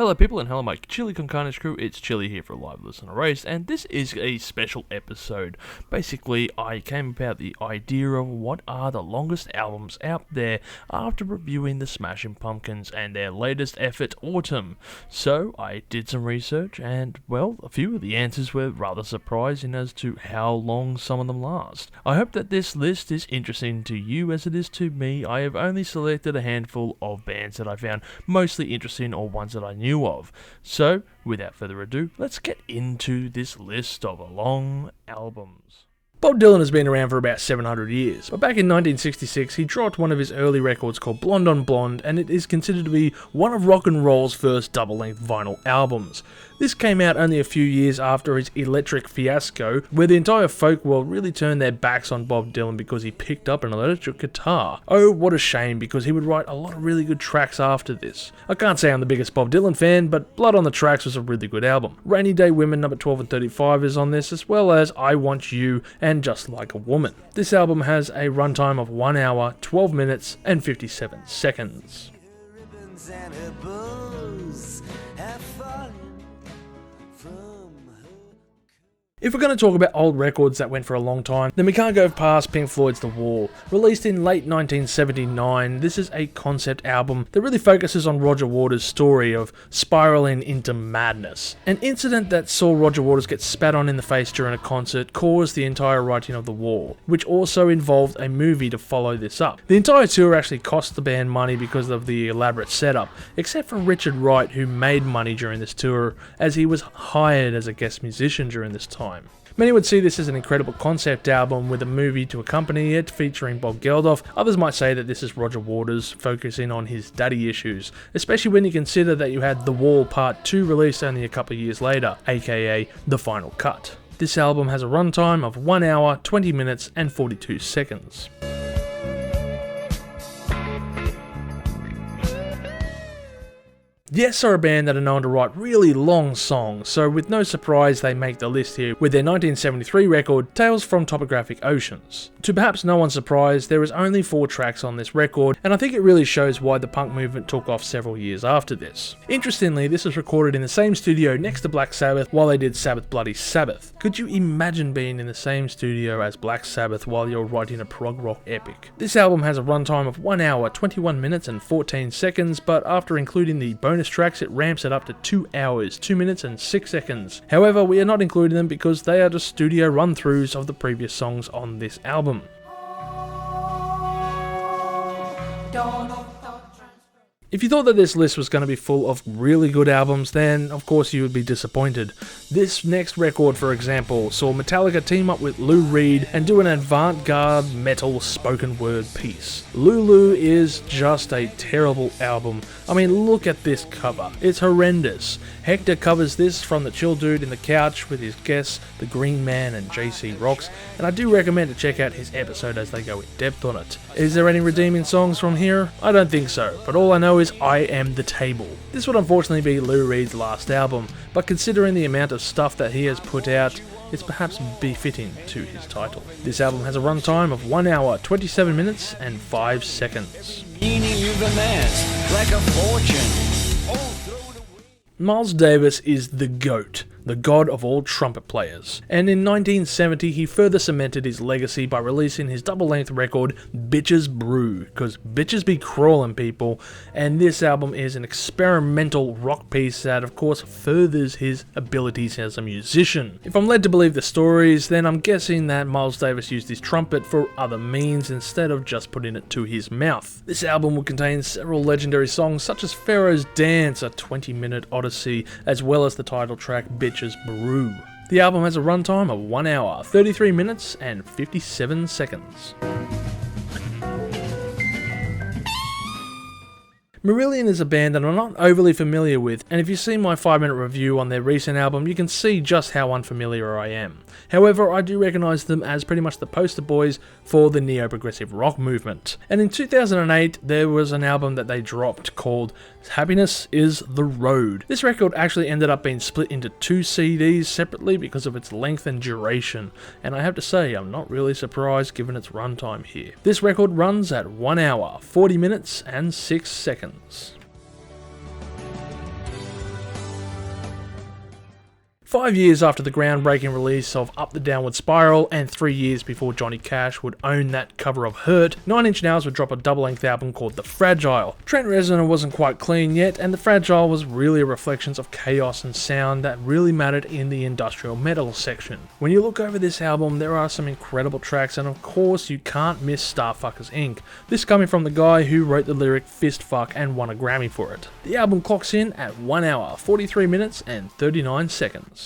Hello people and hello my Chili Con Carnage crew, it's Chili here for Live Listen Erased, and this is a special episode. Basically, I came about the idea of what are the longest albums out there after reviewing the Smashing Pumpkins and their latest effort, Atum. So, I did some research and, well, a few of the answers were rather surprising as to how long some of them last. I hope that this list is interesting to you as it is to me. I have only selected a handful of bands that I found mostly interesting or ones that I knew of. So, without further ado, let's get into this list of long albums. Bob Dylan has been around for about 700 years, but back in 1966 he dropped one of his early records called Blonde on Blonde, and it is considered to be one of rock and roll's first double-length vinyl albums. This came out only a few years after his electric fiasco, where the entire folk world really turned their backs on Bob Dylan because he picked up an electric guitar. Oh, what a shame, because he would write a lot of really good tracks after this. I can't say I'm the biggest Bob Dylan fan, but Blood on the Tracks was a really good album. Rainy Day Women number 12 and 35 is on this, as well as I Want You and Just Like a Woman. This album has a runtime of 1 hour, 12 minutes and 57 seconds. If we're going to talk about old records that went for a long time, then we can't go past Pink Floyd's The Wall. Released in late 1979, this is a concept album that really focuses on Roger Waters' story of spiraling into madness. An incident that saw Roger Waters get spat on in the face during a concert caused the entire writing of The Wall, which also involved a movie to follow this up. The entire tour actually cost the band money because of the elaborate setup, except for Richard Wright, who made money during this tour as he was hired as a guest musician during this time. Many would see this as an incredible concept album with a movie to accompany it featuring Bob Geldof. Others might say that this is Roger Waters focusing on his daddy issues, especially when you consider that you had The Wall Part 2 released only a couple of years later, aka The Final Cut. This album has a runtime of 1 hour, 20 minutes and 42 seconds. Yes are a band that are known to write really long songs, so with no surprise they make the list here with their 1973 record, Tales from Topographic Oceans. To perhaps no one's surprise, there is only 4 tracks on this record, and I think it really shows why the punk movement took off several years after this. Interestingly, this was recorded in the same studio next to Black Sabbath while they did Sabbath Bloody Sabbath. Could you imagine being in the same studio as Black Sabbath while you're writing a prog rock epic? This album has a runtime of 1 hour, 21 minutes and 14 seconds, but after including the bonus tracks, it ramps it up to 2 hours, 2 minutes and 6 seconds. However, we are not including them because they are just studio run-throughs of the previous songs on this album. If you thought that this list was going to be full of really good albums, then of course you would be disappointed. This next record, for example, saw Metallica team up with Lou Reed and do an avant-garde metal spoken word piece. Lulu is just a terrible album. I mean, look at this cover. It's horrendous. Hector covers this from the chill dude in the couch with his guests, the Green Man and JC Rocks, and I do recommend to check out his episode as they go in depth on it. Is there any redeeming songs from here? I don't think so, but all I know is I Am the Table. This would unfortunately be Lou Reed's last album, but considering the amount of stuff that he has put out, it's perhaps befitting to his title. This album has a runtime of 1 hour, 27 minutes and 5 seconds. Miles Davis is the GOAT, the god of all trumpet players, and in 1970 he further cemented his legacy by releasing his double-length record Bitches Brew, because bitches be crawling, people, and this album is an experimental rock piece that of course furthers his abilities as a musician. If I'm led to believe the stories, then I'm guessing that Miles Davis used his trumpet for other means instead of just putting it to his mouth. This album will contain several legendary songs such as Pharaoh's Dance, a 20-minute odyssey, as well as the title track Bitches Brew. The album has a runtime of 1 hour, 33 minutes and 57 seconds. Marillion is a band that I'm not overly familiar with, and if you've seen my 5-minute review on their recent album, you can see just how unfamiliar I am. However, I do recognise them as pretty much the poster boys for the neo-progressive rock movement. And in 2008, there was an album that they dropped called Happiness is the Road. This record actually ended up being split into 2 CDs separately because of its length and duration, and I have to say I'm not really surprised given its runtime here. This record runs at 1 hour, 40 minutes and 6 seconds. 5 years after the groundbreaking release of Up the Downward Spiral, and 3 years before Johnny Cash would own that cover of Hurt, 9 Inch Nails would drop a double-length album called The Fragile. Trent Reznor wasn't quite clean yet, and The Fragile was really a reflection of chaos and sound that really mattered in the industrial metal section. When you look over this album, there are some incredible tracks, and of course you can't miss Starfuckers Inc. This coming from the guy who wrote the lyric Fist Fuck and won a Grammy for it. The album clocks in at 1 hour, 43 minutes and 39 seconds.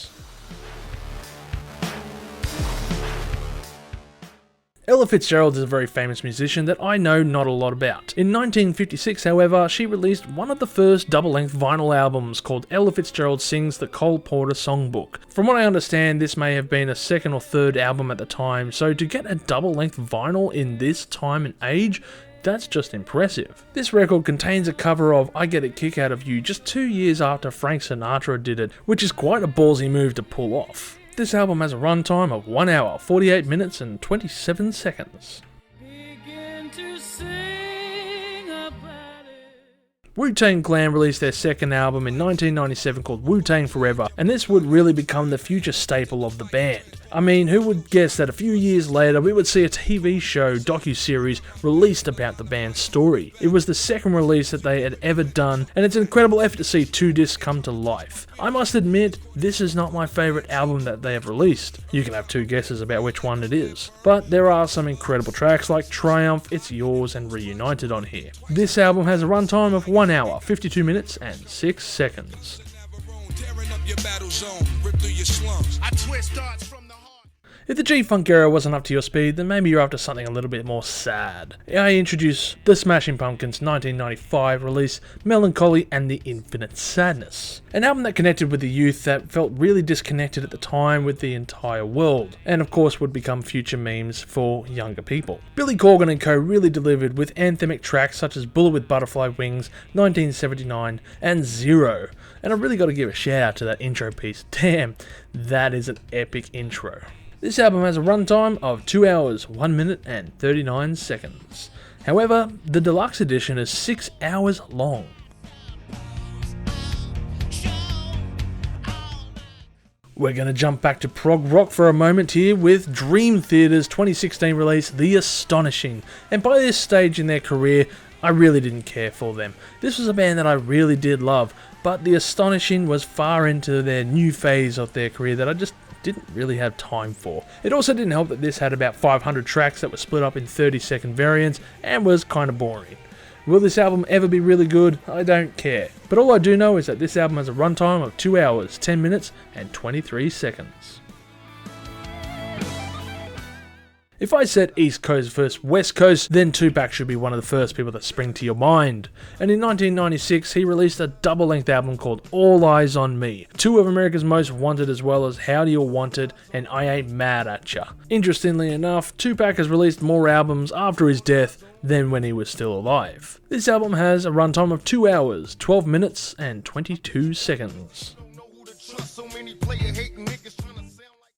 Ella Fitzgerald is a very famous musician that I know not a lot about. In 1956, however, she released one of the first double-length vinyl albums called Ella Fitzgerald Sings the Cole Porter Songbook. From what I understand, this may have been a second or third album at the time, so to get a double-length vinyl in this time and age, that's just impressive. This record contains a cover of I Get a Kick Out of You just 2 years after Frank Sinatra did it, which is quite a ballsy move to pull off. This album has a runtime of 1 hour, 48 minutes and 27 seconds. Wu-Tang Clan released their second album in 1997 called Wu-Tang Forever, and this would really become the future staple of the band. I mean, who would guess that a few years later we would see a TV show docuseries released about the band's story. It was the second release that they had ever done, and it's an incredible effort to see 2 discs come to life. I must admit, this is not my favourite album that they have released. You can have 2 guesses about which one it is. But there are some incredible tracks like Triumph, It's Yours and Reunited on here. This album has a runtime of 1 hour, 52 minutes and 6 seconds. If the G-Funk era wasn't up to your speed, then maybe you're after something a little bit more sad. I introduce the Smashing Pumpkins' 1995 release, Melancholy and the Infinite Sadness. An album that connected with the youth that felt really disconnected at the time with the entire world, and of course would become future memes for younger people. Billy Corgan and co really delivered with anthemic tracks such as Bullet with Butterfly Wings, 1979, and Zero. And I really got to give a shout out to that intro piece. Damn, that is an epic intro. This album has a runtime of 2 hours, 1 minute and 39 seconds. However, the deluxe edition is 6 hours long. We're going to jump back to prog rock for a moment here with Dream Theater's 2016 release, The Astonishing. And by this stage in their career, I really didn't care for them. This was a band that I really did love, but The Astonishing was far into their new phase of their career that I just didn't really have time for. It also didn't help that this had about 500 tracks that were split up in 30-second variants and was kind of boring. Will this album ever be really good? I don't care. But all I do know is that this album has a runtime of 2 hours, 10 minutes and 23 seconds. If I said East Coast versus West Coast, then Tupac should be one of the first people that spring to your mind. And in 1996, he released a double-length album called All Eyez on Me, 2 of America's Most Wanted as well as How Do You Want It and I Ain't Mad At Ya. Interestingly enough, Tupac has released more albums after his death than when he was still alive. This album has a runtime of 2 hours, 12 minutes and 22 seconds.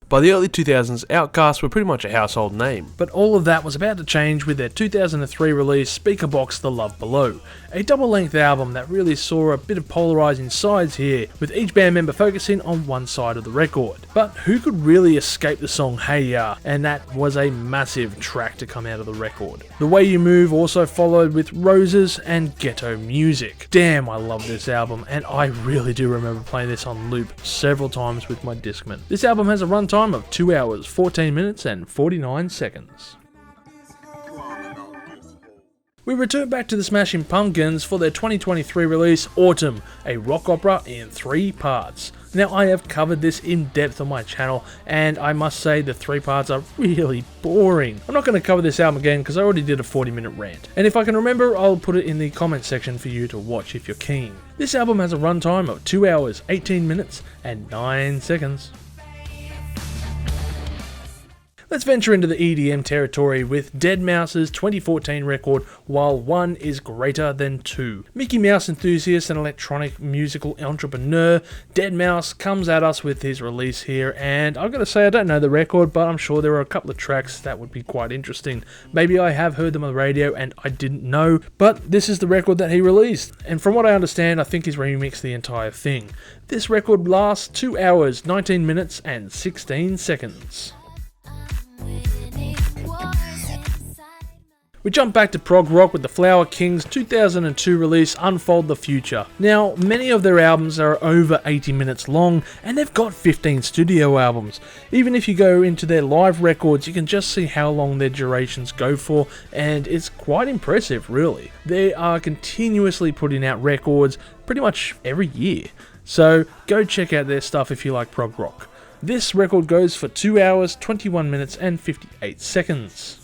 By the early 2000s, Outkast were pretty much a household name, but all of that was about to change with their 2003 release Speakerboxxx The Love Below, a double-length album that really saw a bit of polarising sides here, with each band member focusing on one side of the record. But who could really escape the song Hey Ya, and that was a massive track to come out of the record. The Way You Move also followed with Roses and Ghetto Music. Damn, I love this album, and I really do remember playing this on loop several times with my Discman. This album has a runtime of 2 hours, 14 minutes and 49 seconds. We return back to the Smashing Pumpkins for their 2023 release Autumn, a rock opera in 3 parts. Now, I have covered this in depth on my channel, and I must say the 3 parts are really boring. I'm not going to cover this album again because I already did a 40-minute rant, and if I can remember, I'll put it in the comment section for you to watch if you're keen. This album has a runtime of 2 hours, 18 minutes and 9 seconds. Let's venture into the EDM territory with deadmau5's 2014 record, While One is Greater Than Two. Mickey Mouse enthusiast and electronic musical entrepreneur, deadmau5 comes at us with his release here, and I've got to say I don't know the record, but I'm sure there are a couple of tracks that would be quite interesting. Maybe I have heard them on the radio and I didn't know, but this is the record that he released, and from what I understand, I think he's remixed the entire thing. This record lasts 2 hours, 19 minutes and 16 seconds. We jump back to prog rock with the Flower Kings' 2002 release Unfold the Future. Now, many of their albums are over 80 minutes long, and they've got 15 studio albums. Even if you go into their live records, you can just see how long their durations go for, and it's quite impressive, really. They are continuously putting out records pretty much every year, so go check out their stuff if you like prog rock. This record goes for 2 hours, 21 minutes and 58 seconds.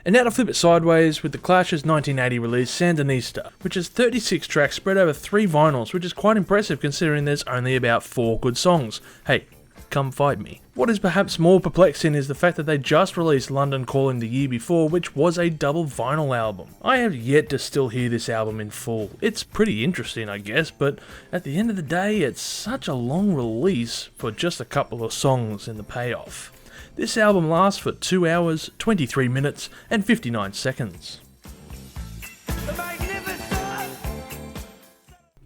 And now to flip it sideways with the Clash's 1980 release Sandinista, which has 36 tracks spread over 3 vinyls, which is quite impressive considering there's only about 4 good songs. Hey, come fight me. What is perhaps more perplexing is the fact that they just released London Calling the year before, which was a double vinyl album. I have yet to still hear this album in full. It's pretty interesting, I guess, but at the end of the day, it's such a long release for just a couple of songs in the payoff. This album lasts for 2 hours, 23 minutes and 59 seconds.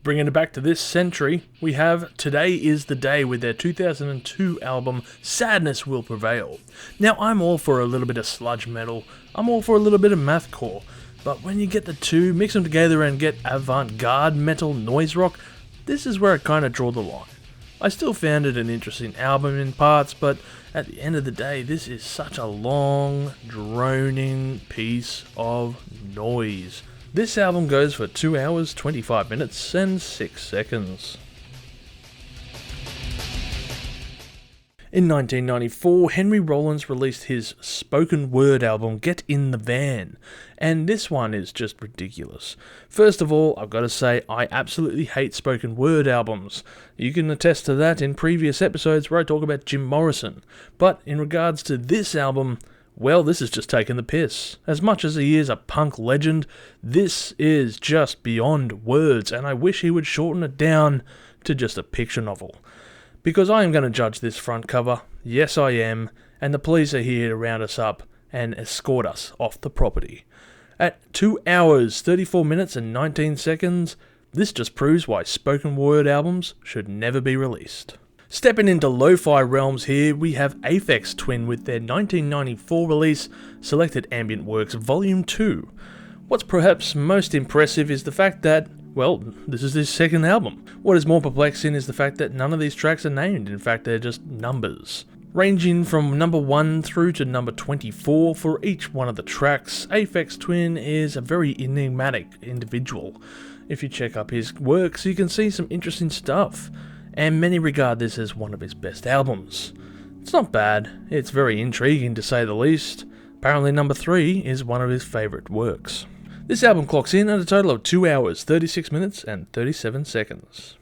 Bringing it back to this century, we have Today Is the Day with their 2002 album Sadness Will Prevail. Now, I'm all for a little bit of sludge metal, I'm all for a little bit of mathcore, but when you get the two, mix them together and get avant-garde metal noise rock, this is where I kind of draw the line. I still found it an interesting album in parts, but at the end of the day, this is such a long, droning piece of noise. This album goes for 2 hours, 25 minutes and 6 seconds. In 1994, Henry Rollins released his spoken word album Get in the Van, and this one is just ridiculous. First of all, I've got to say I absolutely hate spoken word albums. You can attest to that in previous episodes where I talk about Jim Morrison. But in regards to this album, well, this is just taking the piss. As much as he is a punk legend, this is just beyond words, and I wish he would shorten it down to just a picture novel. Because I am going to judge this front cover, yes I am, and the police are here to round us up and escort us off the property. At 2 hours, 34 minutes and 19 seconds, this just proves why spoken word albums should never be released. Stepping into lo-fi realms here, we have Aphex Twin with their 1994 release, Selected Ambient Works Volume 2. What's perhaps most impressive is the fact that, well, this is his second album. What is more perplexing is the fact that none of these tracks are named, in fact they're just numbers. Ranging from number 1 through to number 24 for each one of the tracks, Aphex Twin is a very enigmatic individual. If you check up his works, you can see some interesting stuff, and many regard this as one of his best albums. It's not bad, it's very intriguing to say the least. Apparently number 3 is one of his favourite works. This album clocks in at a total of 2 hours, 36 minutes and 37 seconds.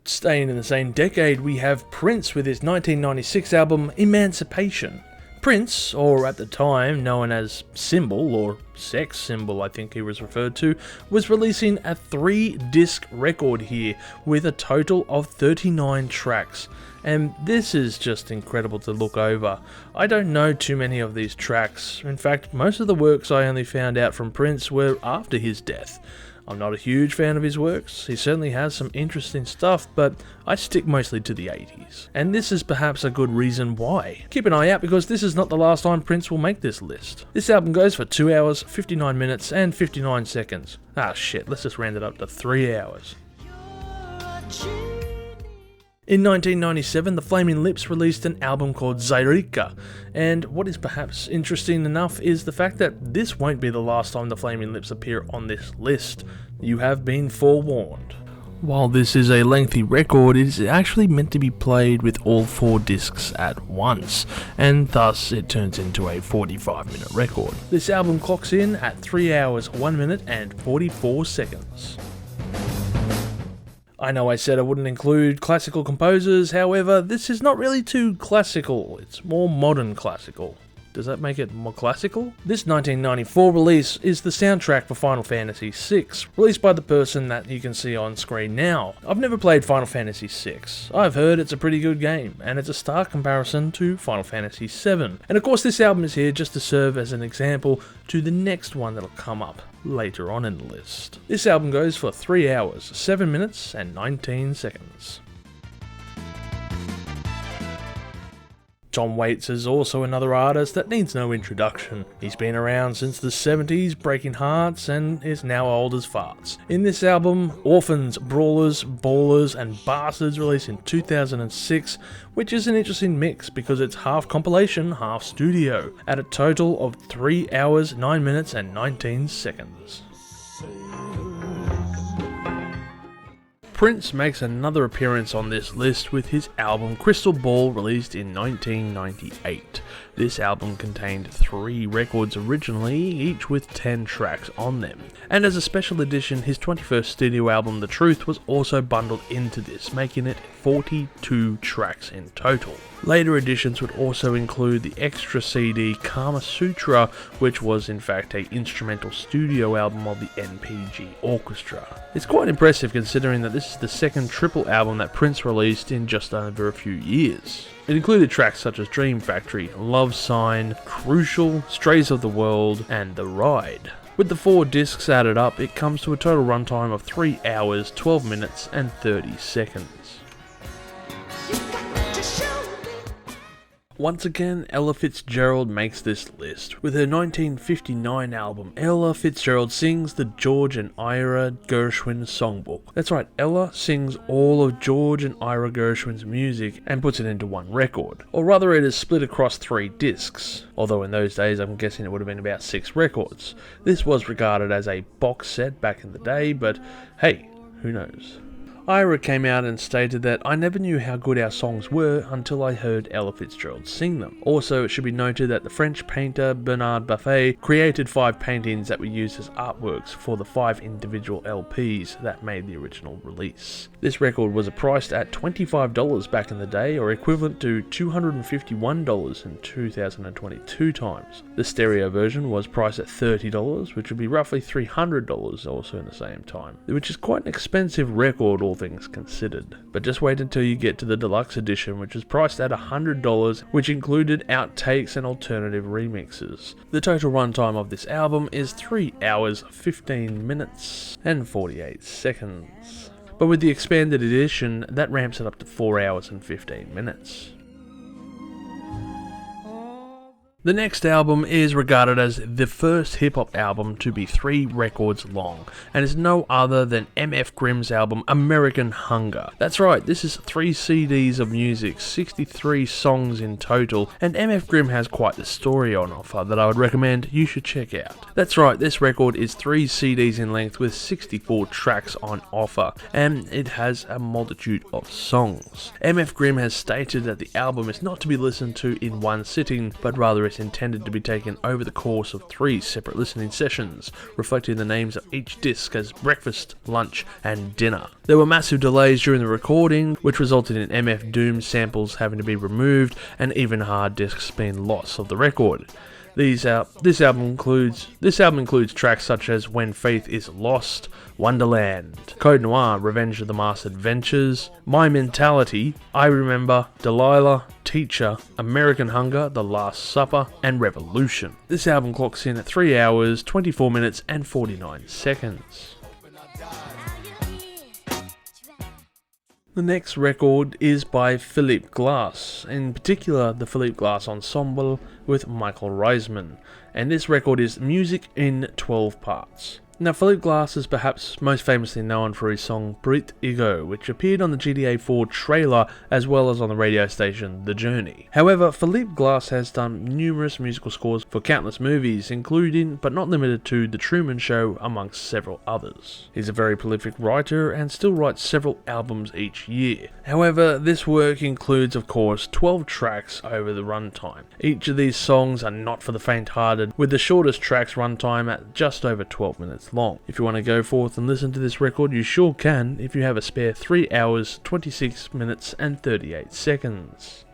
Staying in the same decade, we have Prince with his 1996 album Emancipation. Prince, or at the time known as Symbol, or Sex Symbol I think he was referred to, was releasing a 3-disc record here with a total of 39 tracks. And this is just incredible to look over. I don't know too many of these tracks. In fact, most of the works I only found out from Prince were after his death. I'm not a huge fan of his works. He certainly has some interesting stuff, but I stick mostly to the 80s. And this is perhaps a good reason why. Keep an eye out because this is not the last time Prince will make this list. This album goes for 2 hours, 59 minutes and 59 seconds. Ah shit, let's just round it up to 3 hours. In 1997, the Flaming Lips released an album called Zaireeka, and what is perhaps interesting enough is the fact that this won't be the last time the Flaming Lips appear on this list. You have been forewarned. While this is a lengthy record, it is actually meant to be played with all 4 discs at once, and thus it turns into a 45-minute record. This album clocks in at 3 hours, 1 minute and 44 seconds. I know I said I wouldn't include classical composers, however, this is not really too classical, it's more modern classical. Does that make it more classical? This 1994 release is the soundtrack for Final Fantasy VI, released by the person that you can see on screen now. I've never played Final Fantasy VI. I've heard it's a pretty good game, and it's a stark comparison to Final Fantasy VII. And of course this album is here just to serve as an example to the next one that'll come up later on in the list. This album goes for 3 hours, 7 minutes and 19 seconds. Tom Waits is also another artist that needs no introduction. He's been around since the 70s, breaking hearts, and is now old as farts. In this album, Orphans, Brawlers, Ballers, and Bastards released in 2006, which is an interesting mix because it's half compilation, half studio, at a total of 3 hours, 9 minutes, and 19 seconds. Prince makes another appearance on this list with his album Crystal Ball, released in 1998. This album contained 3 records originally, each with 10 tracks on them. And as a special edition, his 21st studio album The Truth was also bundled into this, making it 42 tracks in total. Later editions would also include the extra CD Kama Sutra, which was in fact an instrumental studio album of the NPG Orchestra. It's quite impressive considering that this is the second triple album that Prince released in just over a few years. It included tracks such as Dream Factory, Love Sign, Crucial, Strays of the World, and The Ride. With the 4 discs added up, it comes to a total runtime of 3 hours, 12 minutes, and 30 seconds. Once again, Ella Fitzgerald makes this list. With her 1959 album, Ella Fitzgerald sings the George and Ira Gershwin Songbook. That's right, Ella sings all of George and Ira Gershwin's music and puts it into one record. Or rather, it is split across 3 discs. Although in those days, I'm guessing it would have been about 6 records. This was regarded as a box set back in the day, but hey, who knows? Ira came out and stated that I never knew how good our songs were until I heard Ella Fitzgerald sing them. Also, it should be noted that the French painter Bernard Buffet created 5 paintings that were used as artworks for the 5 individual LPs that made the original release. This record was priced at $25 back in the day, or equivalent to $251 in 2022 times. The stereo version was priced at $30, which would be roughly $300 also in the same time, which is quite an expensive record all things considered. But just wait until you get to the deluxe edition, which is priced at $100, which included outtakes and alternative remixes. The total runtime of this album is 3 hours, 15 minutes, and 48 seconds. But with the expanded edition, that ramps it up to 4 hours and 15 minutes. The next album is regarded as the first hip-hop album to be 3 records long, and is no other than MF Grimm's album American Hunger. That's right, this is 3 CDs of music, 63 songs in total, and MF Grimm has quite the story on offer that I would recommend you should check out. That's right, this record is 3 CDs in length with 64 tracks on offer, and it has a multitude of songs. MF Grimm has stated that the album is not to be listened to in one sitting, but rather it's intended to be taken over the course of 3 separate listening sessions, reflecting the names of each disc as breakfast, lunch, and dinner. There were massive delays during the recording, which resulted in MF Doom samples having to be removed and even hard discs being lost of the record. This album includes tracks such as When Faith Is Lost, Wonderland, Code Noir, Revenge of the Masked Adventures, My Mentality, I Remember, Delilah, Teacher, American Hunger, The Last Supper, and Revolution. This album clocks in at 3 hours, 24 minutes, and 49 seconds. The next record is by Philippe Glass, in particular the Philippe Glass Ensemble with Michael Reisman, and this record is Music in 12 Parts. Now, Philippe Glass is perhaps most famously known for his song Brit Ego, which appeared on the GTA 4 trailer as well as on the radio station The Journey. However, Philippe Glass has done numerous musical scores for countless movies, including, but not limited to, The Truman Show, amongst several others. He's a very prolific writer and still writes several albums each year. However, this work includes, of course, 12 tracks over the runtime. Each of these songs are not for the faint-hearted, with the shortest track's runtime at just over 12 minutes minutes long. If you want to go forth and listen to this record, you sure can if you have a spare 3 hours, 26 minutes and 38 seconds.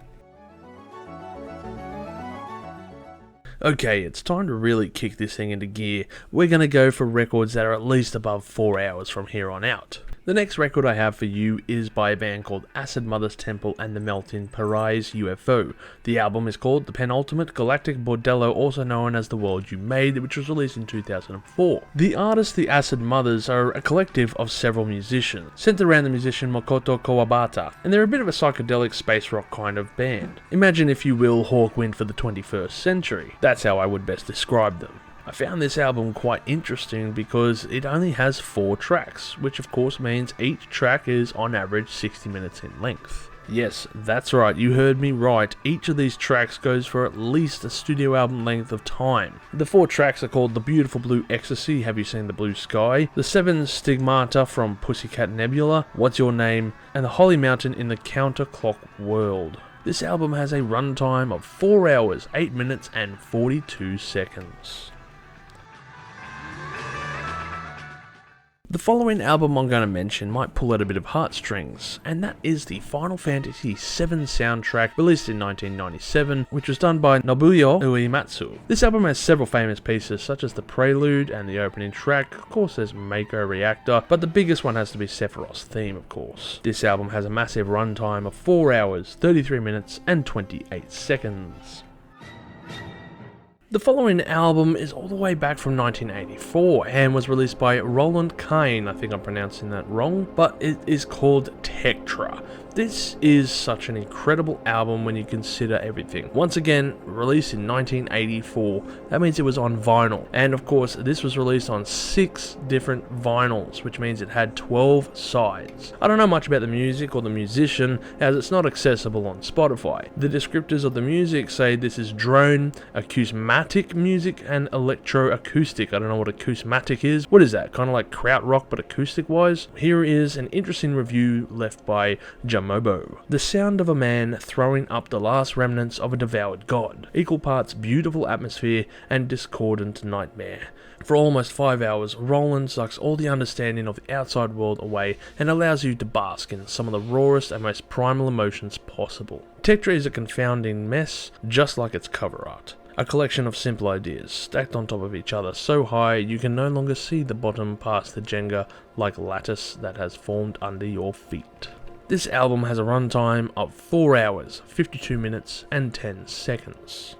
Okay, it's time to really kick this thing into gear. We're going to go for records that are at least above 4 hours from here on out. The next record I have for you is by a band called Acid Mother's Temple and the Melting Parais UFO. The album is called The Penultimate Galactic Bordello, also known as The World You Made, which was released in 2004. The artists, the Acid Mothers, are a collective of several musicians, centered around the musician Makoto Kawabata, and they're a bit of a psychedelic space rock kind of band. Imagine, if you will, Hawkwind for the 21st century. That's how I would best describe them. I found this album quite interesting because it only has 4 tracks, which of course means each track is on average 60 minutes in length. Yes, that's right, you heard me right, each of these tracks goes for at least a studio album length of time. The 4 tracks are called The Beautiful Blue Ecstasy, Have You Seen the Blue Sky, The 7 Stigmata from Pussycat Nebula, What's Your Name, and The Holy Mountain in the Counterclock World. This album has a runtime of 4 hours, 8 minutes and 42 seconds. The following album I'm going to mention might pull out a bit of heartstrings, and that is the Final Fantasy VII soundtrack released in 1997, which was done by Nobuyo Uematsu. This album has several famous pieces such as the prelude and the opening track. Of course there's Mako Reactor, but the biggest one has to be Sephiroth's theme, of course. This album has a massive runtime of 4 hours, 33 minutes and 28 seconds. The following album is all the way back from 1984 and was released by Roland Kayn. I think I'm pronouncing that wrong, but it is called Tektra. This is such an incredible album when you consider everything. Once again, released in 1984, that means it was on vinyl. And of course, this was released on 6 different vinyls, which means it had 12 sides. I don't know much about the music or the musician, as it's not accessible on Spotify. The descriptors of the music say this is drone, acousmatic music, and electroacoustic. I don't know what acousmatic is. What is that? Kind of like krautrock, but acoustic-wise? Here is an interesting review left by Mobo. The sound of a man throwing up the last remnants of a devoured god. Equal parts beautiful atmosphere and discordant nightmare. For almost 5 hours, Roland sucks all the understanding of the outside world away and allows you to bask in some of the rawest and most primal emotions possible. Tektra is a confounding mess, just like its cover art. A collection of simple ideas, stacked on top of each other so high you can no longer see the bottom past the Jenga like lattice that has formed under your feet. This album has a runtime of 4 hours, 52 minutes and 10 seconds.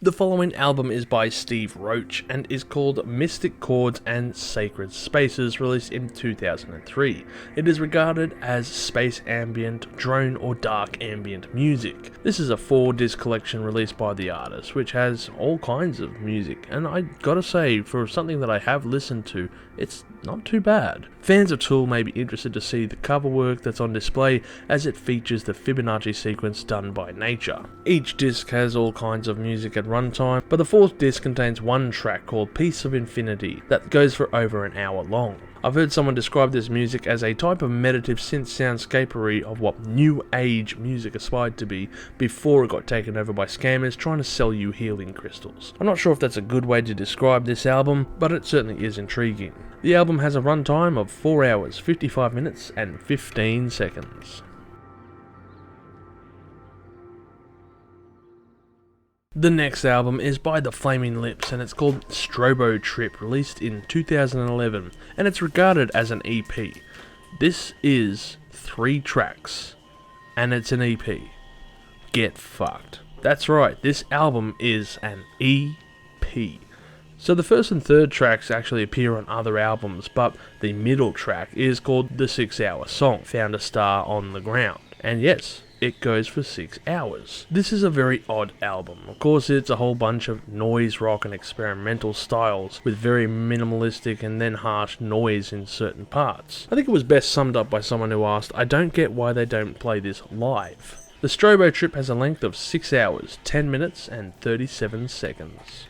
The following album is by Steve Roach and is called Mystic Chords and Sacred Spaces, released in 2003. It is regarded as space ambient, drone or dark ambient music. This is a 4-disc collection released by the artist, which has all kinds of music, and I gotta say, for something that I have listened to, it's not too bad. Fans of Tool may be interested to see the cover work that's on display, as it features the Fibonacci sequence done by nature. Each disc has all kinds of music at runtime, but the 4th disc contains one track called Piece of Infinity that goes for over an hour long. I've heard someone describe this music as a type of meditative synth soundscapery of what new age music aspired to be before it got taken over by scammers trying to sell you healing crystals. I'm not sure if that's a good way to describe this album, but it certainly is intriguing. The album has a runtime of 4 hours, 55 minutes and 15 seconds. The next album is by The Flaming Lips and it's called Strobo Trip, released in 2011, and it's regarded as an EP. This is 3 tracks, and it's an EP. Get fucked. That's right, this album is an EP. So the first and third tracks actually appear on other albums, but the middle track is called The 6 Hour Song, Found a Star on the Ground. And yes, it goes for 6 hours. This is a very odd album. Of course, it's a whole bunch of noise rock and experimental styles with very minimalistic and then harsh noise in certain parts. I think it was best summed up by someone who asked, I don't get why they don't play this live. The Strobo Trip has a length of 6 hours, 10 minutes and 37 seconds.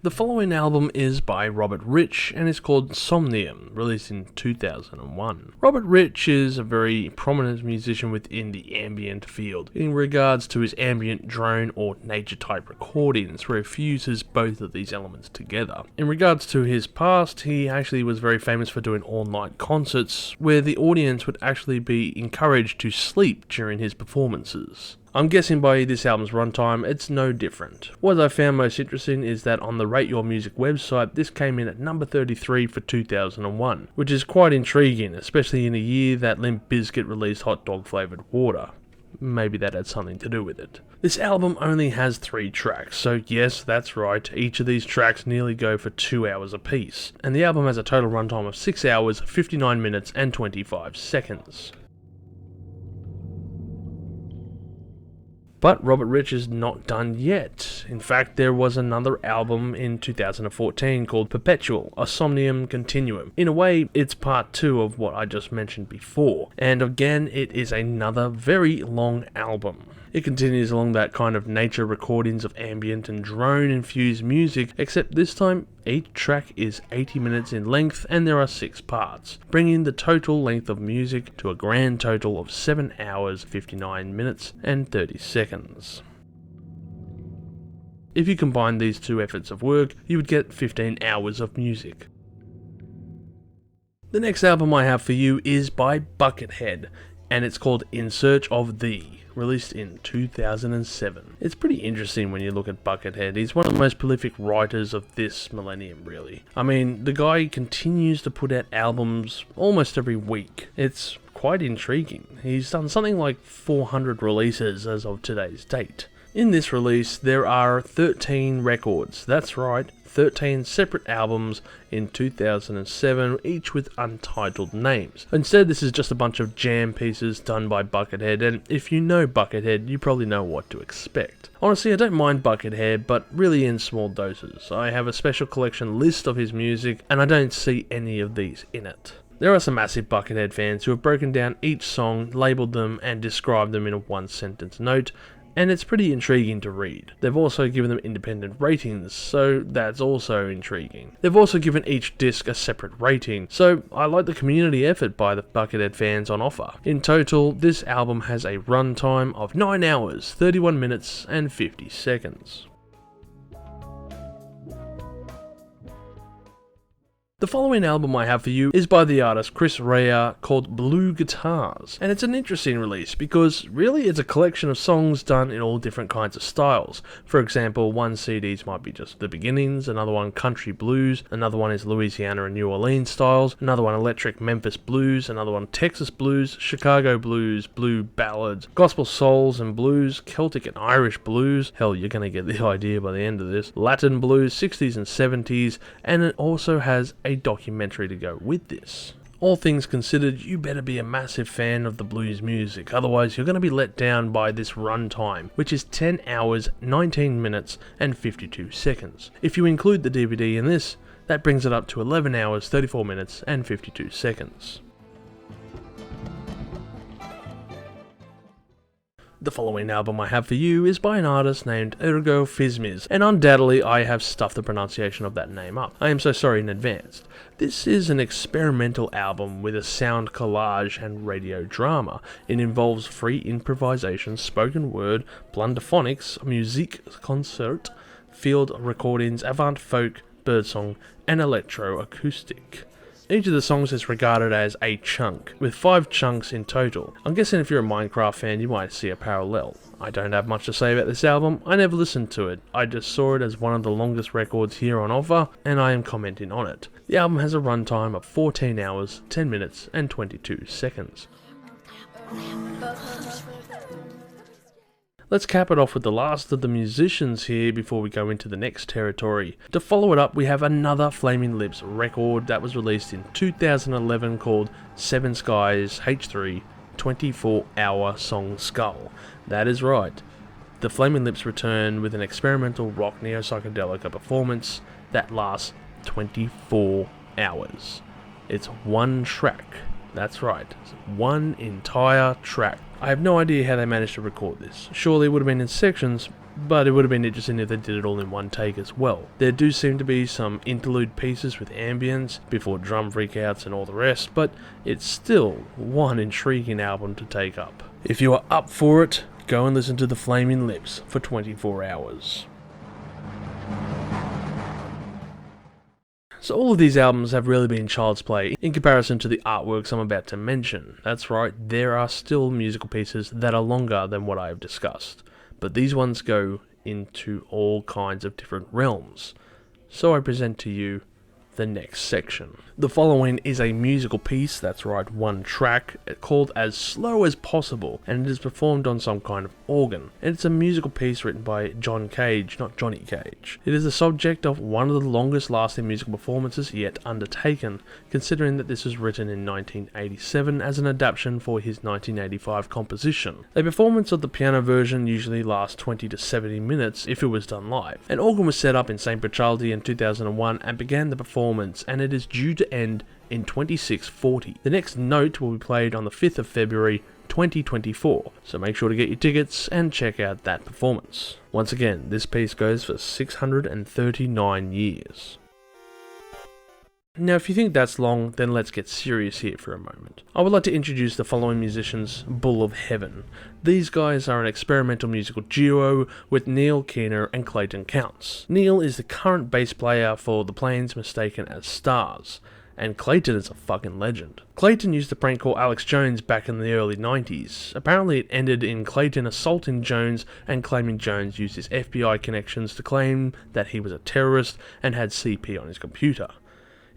The following album is by Robert Rich and is called Somnium, released in 2001. Robert Rich is a very prominent musician within the ambient field in regards to his ambient drone or nature type recordings, where he fuses both of these elements together. In regards to his past, he actually was very famous for doing all-night concerts where the audience would actually be encouraged to sleep during his performances. I'm guessing by this album's runtime, it's no different. What I found most interesting is that on the Rate Your Music website, this came in at number 33 for 2001, which is quite intriguing, especially in a year that Limp Bizkit released hot dog flavoured water. Maybe that had something to do with it. This album only has 3 tracks, so yes, that's right, each of these tracks nearly go for 2 hours apiece, and the album has a total runtime of 6 hours, 59 minutes and 25 seconds. But Robert Rich is not done yet. In fact, there was another album in 2014 called Perpetual, a Somnium Continuum. In a way, it's part 2 of what I just mentioned before, and again, it is another very long album. It continues along that kind of nature recordings of ambient and drone-infused music, except this time, each track is 80 minutes in length and there are 6 parts, bringing the total length of music to a grand total of 7 hours, 59 minutes and 30 seconds. If you combine these 2 efforts of work, you would get 15 hours of music. The next album I have for you is by Buckethead, and it's called In Search of Thee, released in 2007. It's pretty interesting when you look at Buckethead. He's one of the most prolific writers of this millennium, really. I mean, the guy continues to put out albums almost every week. It's quite intriguing. He's done something like 400 releases as of today's date. In this release, there are 13 records. That's right, 13 separate albums in 2007, each with untitled names. Instead, this is just a bunch of jam pieces done by Buckethead, and if you know Buckethead, you probably know what to expect. Honestly, I don't mind Buckethead, but really in small doses. I have a special collection list of his music, and I don't see any of these in it. There are some massive Buckethead fans who have broken down each song, labelled them, and described them in a one-sentence note, and it's pretty intriguing to read. They've also given them independent ratings, so that's also intriguing. They've also given each disc a separate rating, so I like the community effort by the Buckethead fans on offer. In total, this album has a runtime of 9 hours, 31 minutes and 50 seconds. The following album I have for you is by the artist Chris Rea, called Blue Guitars, and it's an interesting release because really it's a collection of songs done in all different kinds of styles. For example, one CDs might be just the beginnings, another one country blues, another one is Louisiana and New Orleans styles, another one electric Memphis blues, another one Texas blues, Chicago blues, blue ballads, gospel souls and blues, Celtic and Irish blues, hell, you're gonna get the idea by the end of this, Latin blues, 60s and 70s, and it also has a documentary to go with this. All things considered, you better be a massive fan of the blues music, otherwise you're going to be let down by this runtime, which is 10 hours, 19 minutes and 52 seconds. If you include the DVD in this, that brings it up to 11 hours, 34 minutes and 52 seconds. The following album I have for you is by an artist named Ergo Phizmiz, and undoubtedly I have stuffed the pronunciation of that name up. I am so sorry in advance. This is an experimental album with a sound collage and radio drama. It involves free improvisation, spoken word, blunderphonics, musique concert, field recordings, avant folk, birdsong, and electroacoustic. Each of the songs is regarded as a chunk, with 5 chunks in total. I'm guessing if you're a Minecraft fan, you might see a parallel. I don't have much to say about this album, I never listened to it. I just saw it as one of the longest records here on offer, and I am commenting on it. The album has a runtime of 14 hours, 10 minutes, and 22 seconds. Let's cap it off with the last of the musicians here before we go into the next territory. To follow it up, we have another Flaming Lips record that was released in 2011 called Seven Skies H3 24-Hour Song Skull. That is right. The Flaming Lips return with an experimental rock neo-psychedelica performance that lasts 24 hours. It's one track. That's right. It's one entire track. I have no idea how they managed to record this. Surely it would have been in sections, but it would have been interesting if they did it all in one take as well. There do seem to be some interlude pieces with ambience before drum freakouts and all the rest, but it's still one intriguing album to take up. If you are up for it, go and listen to The Flaming Lips for 24 hours. So all of these albums have really been child's play in comparison to the artworks I'm about to mention. That's right, there are still musical pieces that are longer than what I have discussed, but these ones go into all kinds of different realms. So I present to you the next section. The following is a musical piece, that's right, one track, called As Slow As Possible, and it is performed on some kind of organ. And it's a musical piece written by John Cage, not Johnny Cage. It is the subject of one of the longest lasting musical performances yet undertaken, considering that this was written in 1987 as an adaptation for his 1985 composition. A performance of the piano version usually lasts 20 to 70 minutes if it was done live. An organ was set up in St. Berchalde in 2001 and began the performance, and it is due to end in 2640. The next note will be played on the 5th of February 2024, so make sure to get your tickets and check out that performance. Once again, this piece goes for 639 years. Now, if you think that's long, then let's get serious here for a moment. I would like to introduce the following musicians: Bull of Heaven. These guys are an experimental musical duo with Neil Keener and Clayton Counts. Neil is the current bass player for The Planes Mistaken as Stars, and Clayton is a fucking legend. Clayton used to prank call Alex Jones back in the early 90s. Apparently it ended in Clayton assaulting Jones and claiming Jones used his FBI connections to claim that he was a terrorist and had CP on his computer.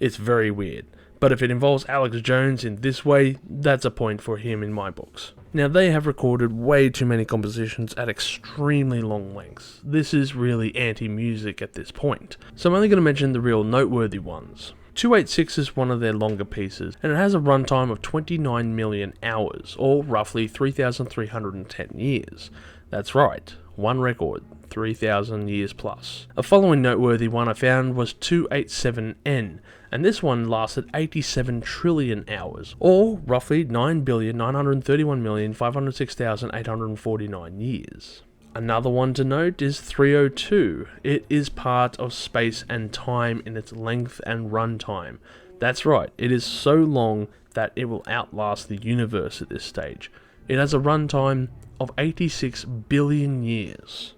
It's very weird, but if it involves Alex Jones in this way, that's a point for him in my books. Now, they have recorded way too many compositions at extremely long lengths. This is really anti-music at this point, so I'm only going to mention the real noteworthy ones. 286 is one of their longer pieces, and it has a runtime of 29 million hours, or roughly 3,310 years. That's right, one record, 3,000 years plus. A following noteworthy one I found was 287N, and this one lasted 87 trillion hours, or roughly 9,931,506,849 years. Another one to note is 302. It is part of space and time in its length and runtime. That's right, it is so long that it will outlast the universe at this stage. It has a runtime of 86 billion years.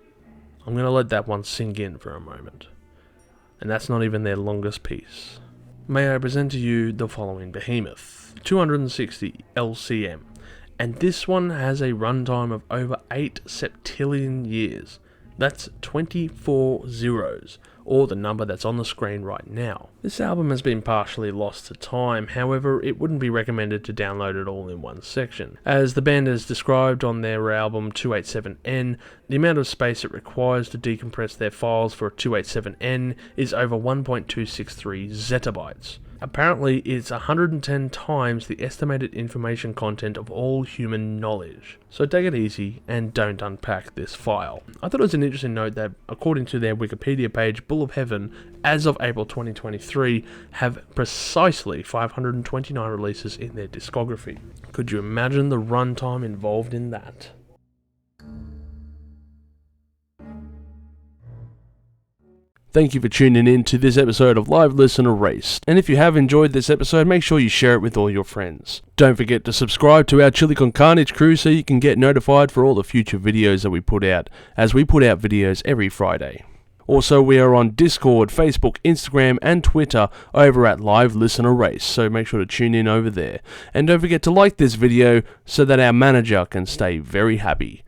I'm going to let that one sink in for a moment. And that's not even their longest piece. May I present to you the following behemoth: 260 LCM. And this one has a runtime of over 8 septillion years. That's 24 zeros, or the number that's on the screen right now. This album has been partially lost to time, however it wouldn't be recommended to download it all in one section. As the band has described on their album 287N, the amount of space it requires to decompress their files for 287N is over 1.263 zettabytes. Apparently, it's 110 times the estimated information content of all human knowledge. So take it easy and don't unpack this file. I thought it was an interesting note that, according to their Wikipedia page, Bull of Heaven, as of April 2023, have precisely 529 releases in their discography. Could you imagine the runtime involved in that? Thank you for tuning in to this episode of Live Listen Erased. And if you have enjoyed this episode, make sure you share it with all your friends. Don't forget to subscribe to our Chili Con Carnage crew so you can get notified for all the future videos that we put out, as we put out videos every Friday. Also, we are on Discord, Facebook, Instagram, and Twitter over at Live Listen Erased, so make sure to tune in over there. And don't forget to like this video so that our manager can stay very happy.